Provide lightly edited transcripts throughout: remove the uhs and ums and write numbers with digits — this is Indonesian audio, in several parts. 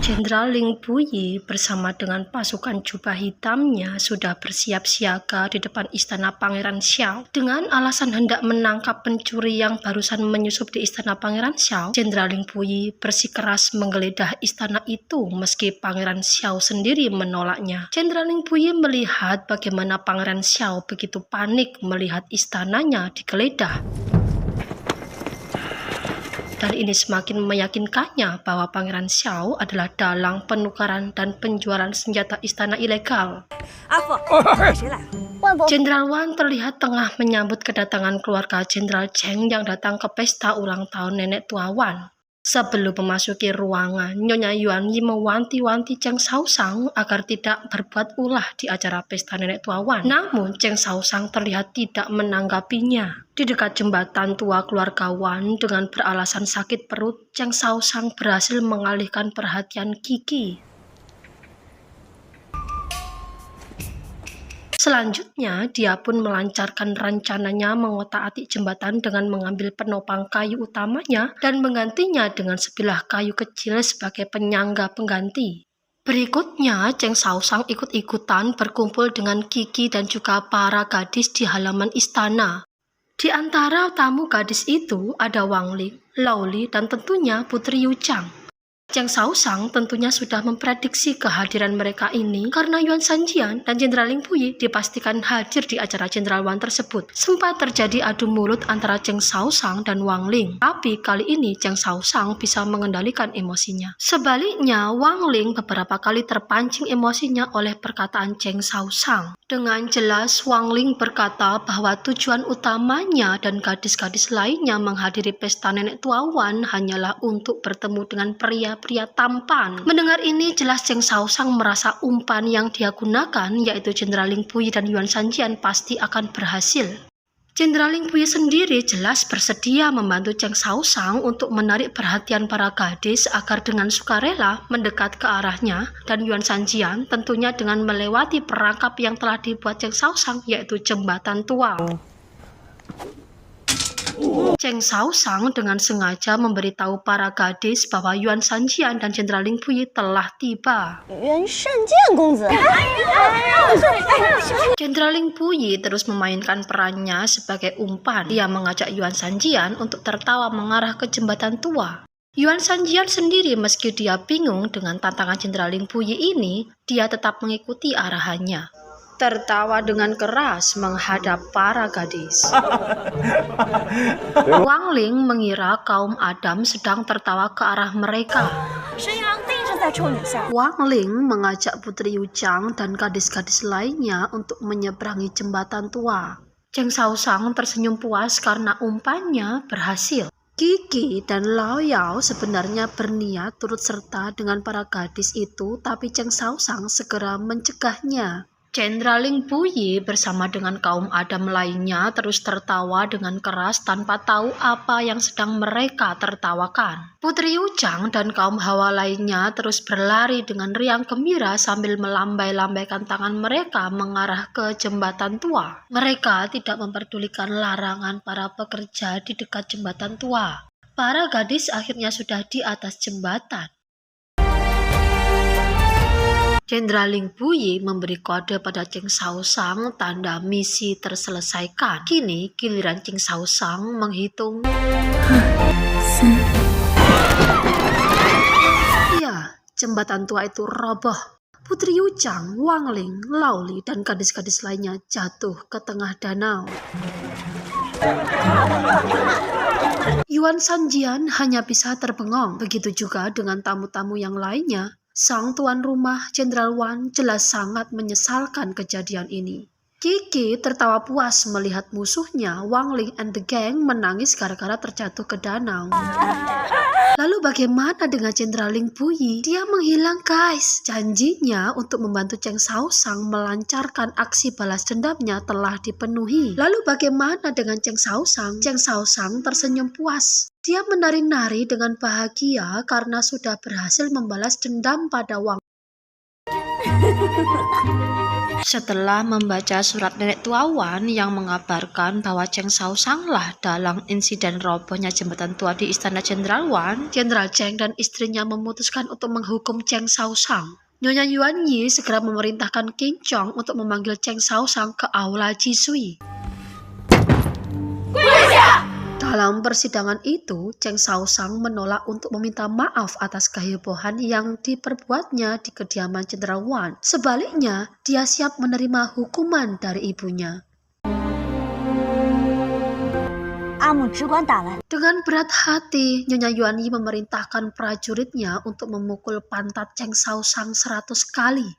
Jenderal Ling Puyi bersama dengan pasukan jubah hitamnya sudah bersiap siaga di depan istana Pangeran Xiao. Dengan alasan hendak menangkap pencuri yang barusan menyusup di istana Pangeran Xiao, Jenderal Ling Puyi bersikeras menggeledah istana itu meski Pangeran Xiao sendiri menolaknya. Jenderal Ling Puyi melihat bagaimana Pangeran Xiao begitu panik melihat istananya digeledah. Dan ini semakin meyakinkannya bahwa Pangeran Xiao adalah dalang penukaran dan penjualan senjata istana ilegal. Jenderal Wan terlihat tengah menyambut kedatangan keluarga Jenderal Cheng yang datang ke pesta ulang tahun nenek tua Wan. Sebelum memasuki ruangan, Nyonya Yuan Yi mewanti-wanti Cheng Shaoshang agar tidak berbuat ulah di acara pesta nenek tua Wan. Namun Cheng Shaoshang terlihat tidak menanggapinya. Di dekat jembatan tua keluarga Wan dengan beralasan sakit perut, Cheng Shaoshang berhasil mengalihkan perhatian Qi. Selanjutnya, dia pun melancarkan rencananya mengotak-atik jembatan dengan mengambil penopang kayu utamanya dan menggantinya dengan sebilah kayu kecil sebagai penyangga pengganti. Berikutnya, Cheng Shaoshang ikut-ikutan berkumpul dengan Qi dan juga para gadis di halaman istana. Di antara tamu gadis itu ada Wang Ling, Lao Li, dan tentunya Putri Yu Chang. Cheng Shaoshang tentunya sudah memprediksi kehadiran mereka ini karena Yuan Sanjian dan Jenderal Ling Puyi dipastikan hadir di acara Jenderal Wan tersebut. Sempat terjadi adu mulut antara Cheng Shaoshang dan Wang Ling, tapi kali ini Cheng Shaoshang bisa mengendalikan emosinya. Sebaliknya, Wang Ling beberapa kali terpancing emosinya oleh perkataan Cheng Shaoshang. Dengan jelas, Wang Ling berkata bahwa tujuan utamanya dan gadis-gadis lainnya menghadiri pesta nenek tua Wan hanyalah untuk bertemu dengan pria-pria tampan. Mendengar ini, jelas Cheng Shaoshang merasa umpan yang dia gunakan, yaitu Jenderal Ling Puyi dan Yuan Sanjian, pasti akan berhasil. Jenderal Ling Puyi sendiri jelas bersedia membantu Cheng Shaoshang untuk menarik perhatian para gadis agar dengan sukarela mendekat ke arahnya, dan Yuan Sanjian tentunya dengan melewati perangkap yang telah dibuat Cheng Shaoshang, yaitu jembatan tua. Cheng Shaoshang dengan sengaja memberitahu para gadis bahwa Yuan Sanjian dan Jenderal Ling Puyi telah tiba. Jenderal Ling Puyi terus memainkan perannya sebagai umpan. Dia mengajak Yuan Sanjian untuk tertawa mengarah ke jembatan tua. Yuan Sanjian sendiri meski dia bingung dengan tantangan Jenderal Ling Puyi ini, dia tetap mengikuti arahannya. Tertawa dengan keras menghadap para gadis. Wang Ling mengira kaum Adam sedang tertawa ke arah mereka. Wang Ling mengajak Putri Yu Chang dan gadis-gadis lainnya untuk menyeberangi jembatan tua. Cheng Shaoshang tersenyum puas karena umpannya berhasil. Qi dan Lao Yao sebenarnya berniat turut serta dengan para gadis itu, tapi Cheng Shaoshang segera mencegahnya. Jenderal Ling Puyi bersama dengan kaum Adam lainnya terus tertawa dengan keras tanpa tahu apa yang sedang mereka tertawakan. Putri Yu Chang dan kaum Hawa lainnya terus berlari dengan riang gembira sambil melambai-lambaikan tangan mereka mengarah ke jembatan tua. Mereka tidak memperdulikan larangan para pekerja di dekat jembatan tua. Para gadis akhirnya sudah di atas jembatan. Jenderal Ling Puyi memberi kode pada Cheng Shaoshang tanda misi terselesaikan. Kini giliran Cheng Shaoshang menghitung. Ya, jembatan tua itu roboh. Putri Yu Chang, Wang Ling, Lao Li, dan gadis-gadis lainnya jatuh ke tengah danau. Yuan Sanjian hanya bisa terbengong. Begitu juga dengan tamu-tamu yang lainnya. Sang tuan rumah Jenderal Wan jelas sangat menyesalkan kejadian ini. Qi tertawa puas melihat musuhnya Wang Ling and the gang menangis gara-gara terjatuh ke danau. Lalu bagaimana dengan Jenderal Ling Puyi? Dia menghilang guys. Janjinya untuk membantu Cheng Shaoshang melancarkan aksi balas dendamnya telah dipenuhi. Lalu bagaimana dengan Cheng Shaoshang? Cheng Shaoshang tersenyum puas. Dia menari-nari dengan bahagia karena sudah berhasil membalas dendam pada Wang. Setelah membaca surat nenek tua Wan yang mengabarkan bahwa Cheng Shaoshang-lah dalang insiden robohnya jembatan tua di istana Jenderal Wan, Jenderal Cheng dan istrinya memutuskan untuk menghukum Cheng Shaoshang. Nyonya Yuan Yi segera memerintahkan King Chong untuk memanggil Cheng Shaoshang ke aula Jisui. Dalam persidangan itu, Cheng Shaoshang menolak untuk meminta maaf atas kehebohan yang diperbuatnya di kediaman Jenderal Wan. Sebaliknya, dia siap menerima hukuman dari ibunya. Dengan berat hati, Nyonya Yuan Yi memerintahkan prajuritnya untuk memukul pantat Cheng Shaoshang 100 kali.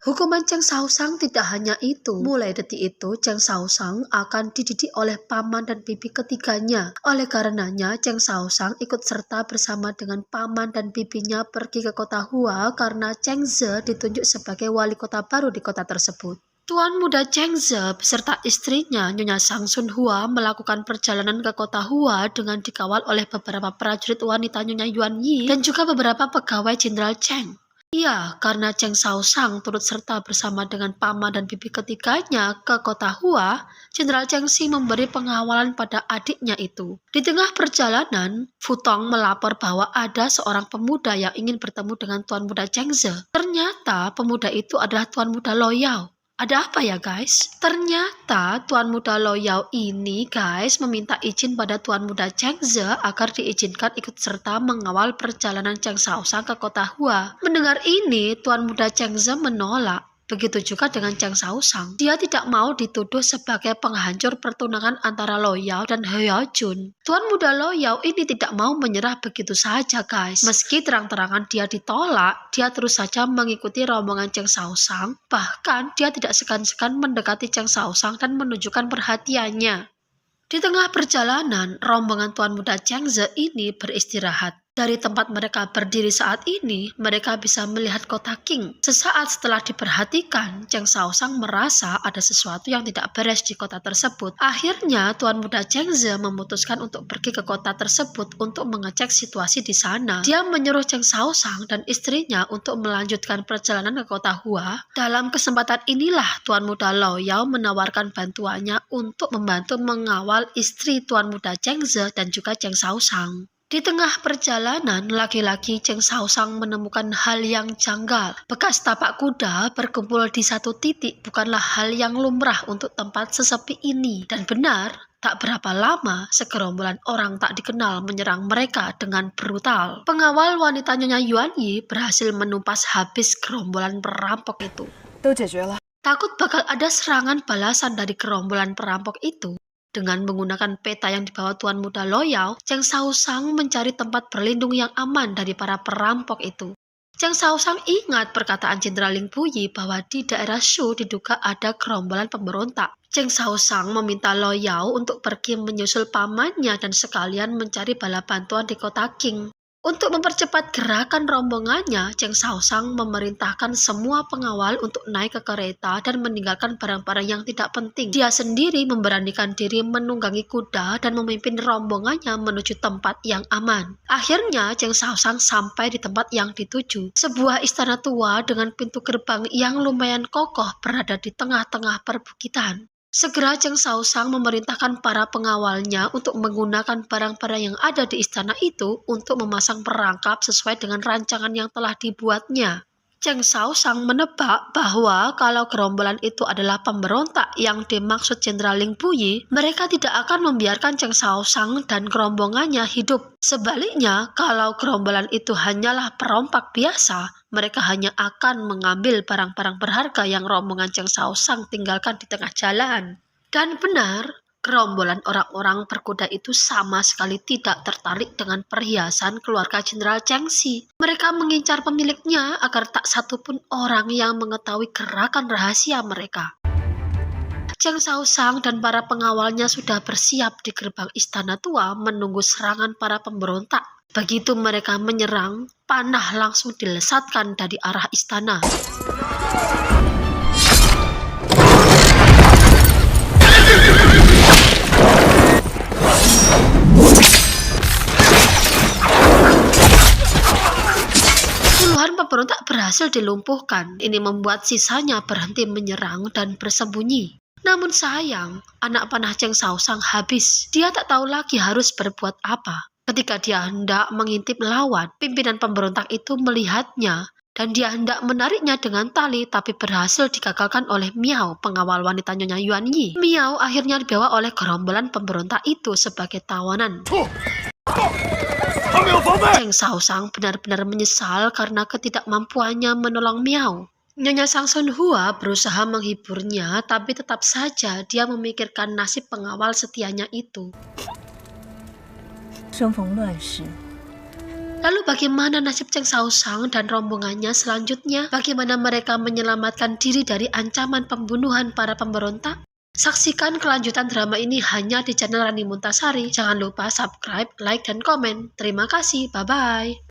Hukuman Cheng Shaoshang tidak hanya itu. Mulai detik itu, Cheng Shaoshang akan dididik oleh paman dan bibi ketiganya. Oleh karenanya, Cheng Shaoshang ikut serta bersama dengan paman dan bibinya pergi ke kota Hua karena Cheng Ze ditunjuk sebagai wali kota baru di kota tersebut. Tuan muda Cheng Ze beserta istrinya Nyonya Shangsun Hua melakukan perjalanan ke kota Hua dengan dikawal oleh beberapa prajurit wanita Nyonya Yuan Yi dan juga beberapa pegawai Jenderal Cheng. Ya, karena Cheng Shaoshang turut serta bersama dengan paman dan bibi ketiganya ke kota Hua, Jenderal Cheng Xi memberi pengawalan pada adiknya itu. Di tengah perjalanan, Fu Tong melapor bahwa ada seorang pemuda yang ingin bertemu dengan Tuan Muda Cheng Ze. Ternyata pemuda itu adalah Tuan Muda Lo Yao. Ada apa ya guys? Ternyata Tuan Muda Lo Yao ini guys meminta izin pada Tuan Muda Cheng Ze agar diizinkan ikut serta mengawal perjalanan Cheng Shaoshang ke kota Hua. Mendengar ini, Tuan Muda Cheng Ze menolak. Begitu juga dengan Cheng Shaoshang. Dia tidak mau dituduh sebagai penghancur pertunangan antara Lo Yao dan He Yao Jun. Tuan Muda Lo Yao ini tidak mau menyerah begitu saja guys. Meski terang-terangan dia ditolak, dia terus saja mengikuti rombongan Cheng Shaoshang. Bahkan dia tidak segan-segan mendekati Cheng Shaoshang dan menunjukkan perhatiannya. Di tengah perjalanan, rombongan Tuan Muda Cheng Ze ini beristirahat. Dari tempat mereka berdiri saat ini, mereka bisa melihat kota Qing. Sesaat setelah diperhatikan, Cheng Shaoshang merasa ada sesuatu yang tidak beres di kota tersebut. Akhirnya, Tuan Muda Cheng Ze memutuskan untuk pergi ke kota tersebut untuk mengecek situasi di sana. Dia menyuruh Cheng Shaoshang dan istrinya untuk melanjutkan perjalanan ke kota Hua. Dalam kesempatan inilah, Tuan Muda Lo Yao menawarkan bantuannya untuk membantu mengawal istri Tuan Muda Cheng Ze dan juga Cheng Shaoshang. Di tengah perjalanan, laki-laki Cheng Shaoshang menemukan hal yang janggal. Bekas tapak kuda berkumpul di satu titik bukanlah hal yang lumrah untuk tempat sesepi ini. Dan benar, tak berapa lama, segerombolan orang tak dikenal menyerang mereka dengan brutal. Pengawal wanita Nyonya Yuan Yi berhasil menumpas habis gerombolan perampok itu. Takut bakal ada serangan balasan dari gerombolan perampok itu. Dengan menggunakan peta yang dibawa Tuan Muda Lo Yao, Cheng Shaoshang mencari tempat berlindung yang aman dari para perampok itu. Cheng Shaoshang ingat perkataan Jenderal Ling Puyi bahwa di daerah Shu diduga ada gerombolan pemberontak. Cheng Shaoshang meminta Lo Yao untuk pergi menyusul pamannya dan sekalian mencari bala bantuan di kota Qing. Untuk mempercepat gerakan rombongannya, Cheng Shaoshang memerintahkan semua pengawal untuk naik ke kereta dan meninggalkan barang-barang yang tidak penting. Dia sendiri memberanikan diri menunggangi kuda dan memimpin rombongannya menuju tempat yang aman. Akhirnya, Cheng Shaoshang sampai di tempat yang dituju. Sebuah istana tua dengan pintu gerbang yang lumayan kokoh berada di tengah-tengah perbukitan. Segera Cheng Shaoshang memerintahkan para pengawalnya untuk menggunakan barang-barang yang ada di istana itu untuk memasang perangkap sesuai dengan rancangan yang telah dibuatnya. Cheng Shaoshang menebak bahwa kalau gerombolan itu adalah pemberontak yang dimaksud Jenderal Ling Puyi, mereka tidak akan membiarkan Cheng Shaoshang dan rombongannya hidup. Sebaliknya, kalau gerombolan itu hanyalah perompak biasa, mereka hanya akan mengambil barang-barang berharga yang rombongan Cheng Shaoshang tinggalkan di tengah jalan. Dan benar, gerombolan orang-orang berkuda itu sama sekali tidak tertarik dengan perhiasan keluarga Jenderal Cheng Xi. Mereka mengincar pemiliknya agar tak satupun orang yang mengetahui gerakan rahasia mereka. Cheng Shaoshang dan para pengawalnya sudah bersiap di gerbang istana tua menunggu serangan para pemberontak. Begitu mereka menyerang, panah langsung dilesatkan dari arah istana. berhasil dilumpuhkan. Ini membuat sisanya berhenti menyerang dan bersembunyi. Namun sayang, anak panah Cheng Shaoshang habis. Dia tak tahu lagi harus berbuat apa. Ketika dia hendak mengintip lawan, pimpinan pemberontak itu melihatnya dan dia hendak menariknya dengan tali, tapi berhasil digagalkan oleh Miao, pengawal wanita Nyonya Yuan Yi. Miao akhirnya dibawa oleh gerombolan pemberontak itu sebagai tawanan. Cheng Shaoshang benar-benar menyesal karena ketidakmampuannya menolong Miao. Nyonya Shangsun Hua berusaha menghiburnya, tapi tetap saja dia memikirkan nasib pengawal setianya itu. Lalu bagaimana nasib Cheng Shaoshang dan rombongannya selanjutnya? Bagaimana mereka menyelamatkan diri dari ancaman pembunuhan para pemberontak? Saksikan kelanjutan drama ini hanya di channel Rani Muntasari. Jangan lupa subscribe, like, dan komen. Terima kasih, bye-bye.